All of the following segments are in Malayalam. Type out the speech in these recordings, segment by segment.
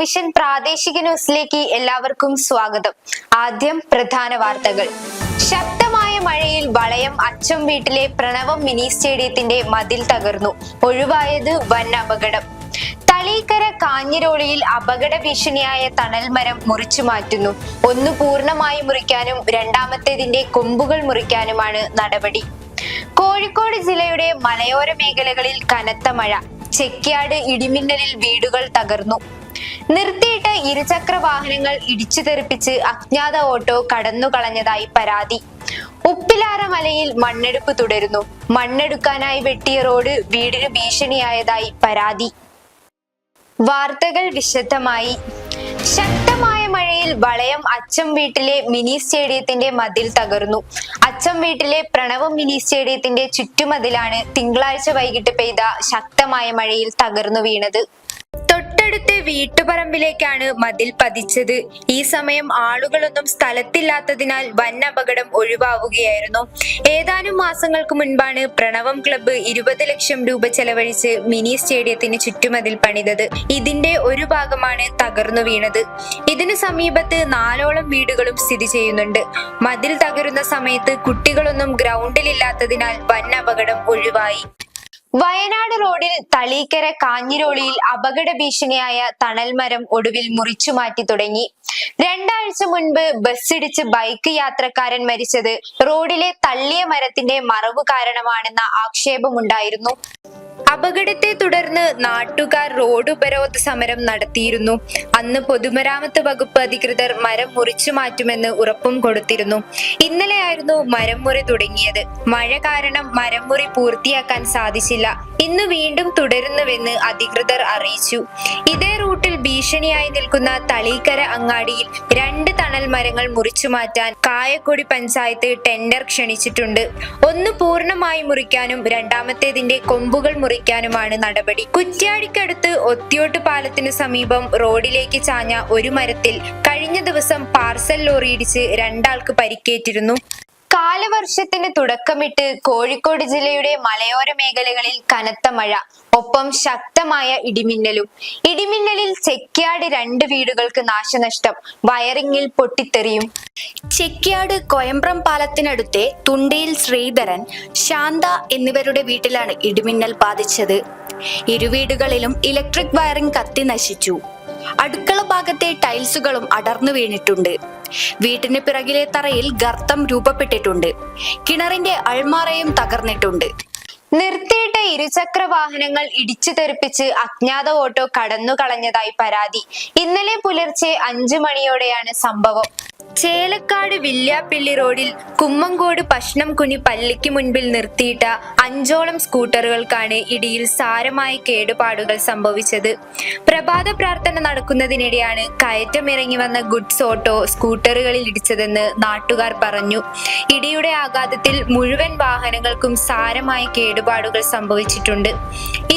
നേഷൻ പ്രാദേശിക ന്യൂസിലേക്ക് എല്ലാവർക്കും സ്വാഗതം. ആദ്യം പ്രധാന വാർത്തകൾ. ശക്തമായ മഴയിൽ വളയം അച്ചം വീട്ടിലെ പ്രണവം മിനി സ്റ്റേഡിയത്തിന്റെ മതിൽ തകർന്നു. ഒഴിവായത് വൻ അപകടം. തളീക്കര കാഞ്ഞിരോളിയിൽ അപകട ഭീഷണിയായ തണൽ മരം മുറിച്ചു മാറ്റുന്നു. ഒന്ന് പൂർണ്ണമായി മുറിക്കാനും രണ്ടാമത്തേതിന്റെ കൊമ്പുകൾ മുറിക്കാനുമാണ് നടപടി. കോഴിക്കോട് ജില്ലയുടെ മലയോര മേഖലകളിൽ കനത്ത മഴ. ചെക്യാട് ഇടിമിന്നലിൽ വീടുകൾ തകർന്നു. നിർത്തിയിട്ട ഇരുചക്ര വാഹനങ്ങൾ ഇടിച്ചു തെറിപ്പിച്ച് അജ്ഞാത ഓട്ടോ കടന്നുകളഞ്ഞതായി പരാതി. ഉപ്പിലാറ മലയിൽ മണ്ണെടുപ്പ് തുടരുന്നു. മണ്ണെടുക്കാനായി വെട്ടിയ റോഡ് വീടിന് ഭീഷണിയായതായി പരാതി. വാർത്തകൾ വിശദമായി. ശക്തമായ മഴയിൽ വളയം അച്ചം വീട്ടിലെ മിനി സ്റ്റേഡിയത്തിന്റെ മതിൽ തകർന്നു. അച്ചം വീട്ടിലെ പ്രണവം മിനി സ്റ്റേഡിയത്തിന്റെ ചുറ്റുമതിലാണ് തിങ്കളാഴ്ച വൈകിട്ട് പെയ്ത ശക്തമായ മഴയിൽ തകർന്നു വീണത്. തൊട്ടടുത്ത വീട്ടുപറമ്പിലേക്കാണ് മതിൽ പതിച്ചത്. ഈ സമയം ആളുകളൊന്നും സ്ഥലത്തില്ലാത്തതിനാൽ വൻ അപകടം ഒഴിവാവുകയായിരുന്നു. ഏതാനും മാസങ്ങൾക്ക് മുൻപാണ് പ്രണവം ക്ലബ്ബ് 20 ലക്ഷം രൂപ ചെലവഴിച്ച് മിനി സ്റ്റേഡിയത്തിന് ചുറ്റുമതിൽ പണിതത്. ഇതിന്റെ ഒരു ഭാഗമാണ് തകർന്നു വീണത്. ഇതിനു സമീപത്ത് 4ഓളം വീടുകളും സ്ഥിതി ചെയ്യുന്നുണ്ട്. മതിൽ തകരുന്ന സമയത്ത് കുട്ടികളൊന്നും ഗ്രൗണ്ടിലില്ലാത്തതിനാൽ വൻ അപകടം ഒഴിവായി. വയനാട് റോഡിൽ തളീക്കര കാഞ്ഞിരോളിയിൽ അപകട ഭീഷണിയായ തണൽ മരം ഒടുവിൽ മുറിച്ചു മാറ്റി തുടങ്ങി. 2 ആഴ്ച മുൻപ് ബസ്സിടിച്ച് ബൈക്ക് യാത്രക്കാരൻ മരിച്ചത് റോഡിലെ തള്ളിയ മരത്തിന്റെ മറവു കാരണമാണെന്ന ആക്ഷേപമുണ്ടായിരുന്നു. അപകടത്തെ തുടർന്ന് നാട്ടുകാർ റോഡ് ഉപരോധ സമരം നടത്തിയിരുന്നു. അന്ന് പൊതുമരാമത്ത് വകുപ്പ് അധികൃതർ മരം മുറിച്ചു മാറ്റുമെന്ന് ഉറപ്പും കൊടുത്തിരുന്നു. ഇന്നലെയായിരുന്നു മരം മുറി തുടങ്ങിയത്. മഴ കാരണം മരം മുറി പൂർത്തിയാക്കാൻ സാധിച്ചില്ല. ഇന്ന് വീണ്ടും തുടരുന്നുവെന്ന് അധികൃതർ അറിയിച്ചു. ഇതേ റൂട്ടിൽ ഭീഷണിയായി നിൽക്കുന്ന തളീക്കര അങ്ങാടിയിൽ 2 തണൽ മരങ്ങൾ മുറിച്ചു മാറ്റാൻ കായക്കൊടി പഞ്ചായത്ത് ടെൻഡർ ക്ഷണിച്ചിട്ടുണ്ട്. ഒന്ന് പൂർണ്ണമായി മുറിക്കാനും രണ്ടാമത്തേതിന്റെ കൊമ്പുകൾ മുറിക്കാനുമാണ് നടപടി. കുറ്റ്യാടിക്കടുത്ത് ഒത്തിയോട്ട് പാലത്തിന് സമീപം റോഡിലേക്ക് ചാഞ്ഞ ഒരു മരത്തിൽ കഴിഞ്ഞ ദിവസം പാർസൽ ലോറി ഇടിച്ച് 2 ആൾക്ക് പരിക്കേറ്റിരുന്നു. കാലവർഷത്തിന് തുടക്കമിട്ട് കോഴിക്കോട് ജില്ലയുടെ മലയോര മേഖലകളിൽ കനത്ത മഴ, ഒപ്പം ശക്തമായ ഇടിമിന്നലും. ഇടിമിന്നലിൽ ചെക്യാട് 2 വീടുകൾക്ക് നാശനഷ്ടം. വയറിങ്ങിൽ പൊട്ടിത്തെറിയും. ചെക്യാട് കൊയമ്പ്രം പാലത്തിനടുത്തെ തുണ്ടിയിൽ ശ്രീധരൻ, ശാന്ത എന്നിവരുടെ വീട്ടിലാണ് ഇടിമിന്നൽ ബാധിച്ചത്. ഇരുവീടുകളിലും ഇലക്ട്രിക് വയറിംഗ് കത്തി നശിച്ചു. അടുക്കള ഭാഗത്തെ ടൈൽസുകളും അടർന്നു വീണിട്ടുണ്ട്. വീട്ടിന് പിറകിലെ തറയിൽ ഗർത്തം രൂപപ്പെട്ടിട്ടുണ്ട്. കിണറിന്റെ അൾമാറയും തകർന്നിട്ടുണ്ട്. നിർത്തിയിട്ട ഇരുചക്ര വാഹനങ്ങൾ ഇടിച്ചു തെറിപ്പിച്ച് അജ്ഞാത ഓട്ടോ കടന്നു കളഞ്ഞതായി പരാതി. ഇന്നലെ പുലർച്ചെ 5 മണിയോടെയാണ് സംഭവം. ചേലക്കാട് വില്യാപ്പിള്ളി റോഡിൽ കുമ്മങ്കോട് പശ്നംകുനി പള്ളിക്ക് മുൻപിൽ നിർത്തിയിട്ട 5ഓളം സ്കൂട്ടറുകൾക്കാണ് ഇടിയിൽ സാരമായ കേടുപാടുകൾ സംഭവിച്ചത്. പ്രഭാത പ്രാർത്ഥന നടക്കുന്നതിനിടെയാണ് കയറ്റമിറങ്ങി വന്ന ഗുഡ്സ് ഓട്ടോ സ്കൂട്ടറുകളിൽ ഇടിച്ചതെന്ന് നാട്ടുകാർ പറഞ്ഞു. ഇടിയുടെ ആഘാതത്തിൽ മുഴുവൻ വാഹനങ്ങൾക്കും സാരമായ കേടുപാടുകൾ സംഭവിച്ചിട്ടുണ്ട്.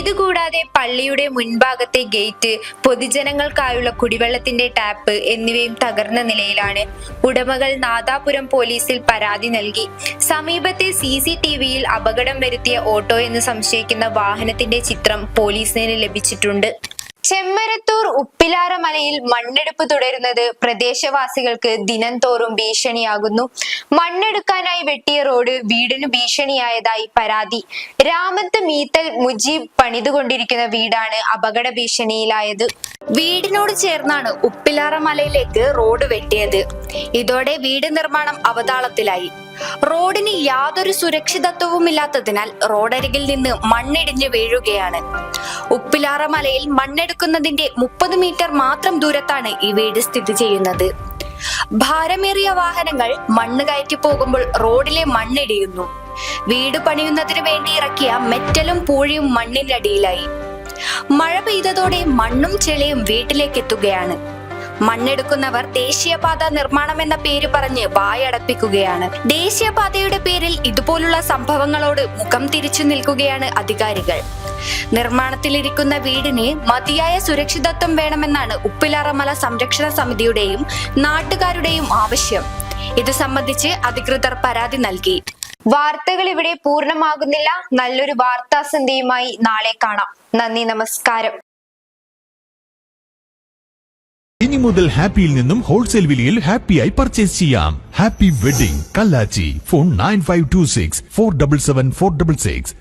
ഇതുകൂടാതെ പള്ളിയുടെ മുൻഭാഗത്തെ ഗേറ്റ്, പൊതുജനങ്ങൾക്കായുള്ള കുടിവെള്ളത്തിന്റെ ടാപ്പ് എന്നിവയും തകർന്ന നിലയിലാണ്. ഉടമകൾ നാദാപുരം പോലീസിൽ പരാതി നൽകി. സമീപത്തെ CCTVയിൽ അപകടം വരുത്തിയ ഓട്ടോ എന്ന് സംശയിക്കുന്ന വാഹനത്തിന്റെ ചിത്രം പോലീസിന് ലഭിച്ചിട്ടുണ്ട്. ചെമ്മരത്തൂർ ഉപ്പിലാറ മലയിൽ മണ്ണെടുപ്പ് തുടരുന്നത് പ്രദേശവാസികൾക്ക് ദിനം തോറും ഭീഷണിയാകുന്നു. മണ്ണെടുക്കാനായി വെട്ടിയ റോഡ് വീടിന് ഭീഷണിയായതായി പരാതി. രാമത്ത് മീത്തൽ മുജീബ് പണിതുകൊണ്ടിരിക്കുന്ന വീടാണ് അപകട ഭീഷണിയിലായത്. വീടിനോട് ചേർന്നാണ് ഉപ്പിലാറ മലയിലേക്ക് റോഡ് വെട്ടിയത്. ഇതോടെ വീട് നിർമ്മാണം അവതാളത്തിലായി. റോഡിന് യാതൊരു സുരക്ഷിതത്വവുമില്ലാത്തതിനാൽ റോഡരികിൽ നിന്ന് മണ്ണിടിഞ്ഞ് വീഴുകയാണ്. ഉപ്പിലാറ മലയിൽ മണ്ണെടുക്കുന്നതിന്റെ 30 മീറ്റർ മാത്രം ദൂരത്താണ് ഈ വീട് സ്ഥിതി ചെയ്യുന്നത്. ഭാരമേറിയ വാഹനങ്ങൾ മണ്ണ് കയറ്റി പോകുമ്പോൾ റോഡിലെ മണ്ണിടിയുന്നു. വീട് പണിയുന്നതിന് വേണ്ടി ഇറക്കിയ മെറ്റലും പൂഴിയും മണ്ണിനടിയിലായി. മഴ പെയ്തതോടെ മണ്ണും ചെളിയും വീട്ടിലേക്ക് എത്തുകയാണ്. മണ്ണെടുക്കുന്നവർ ദേശീയപാത നിർമ്മാണം എന്ന പേര് പറഞ്ഞ് വായടപ്പിക്കുകയാണ്. ദേശീയപാതയുടെ പേരിൽ ഇതുപോലുള്ള സംഭവങ്ങളോട് മുഖം തിരിച്ചു നിൽക്കുകയാണ് അധികാരികൾ. നിർമ്മാണത്തിലിരിക്കുന്ന വീടിന് മതിയായ സുരക്ഷിതത്വം വേണമെന്നാണ് ഉപ്പിലാറമല സംരക്ഷണ സമിതിയുടെയും നാട്ടുകാരുടെയും ആവശ്യം. ഇത് സംബന്ധിച്ച് അധികൃതർ പരാതി നൽകി. വാർത്തകൾ ഇവിടെ പൂർണ്ണമാകുന്നില്ല. നല്ലൊരു വാർത്താസന്ധിയുമായി നാളെ കാണാം. നന്ദി, നമസ്കാരം. ഇനി മുതൽ ഹാപ്പിയിൽ നിന്നും ഹോൾസെയിൽ വിലയിൽ ഹാപ്പിയായി പർച്ചേസ് ചെയ്യാം. Happy wedding Kallachi. ഫോൺ 9526 477 466.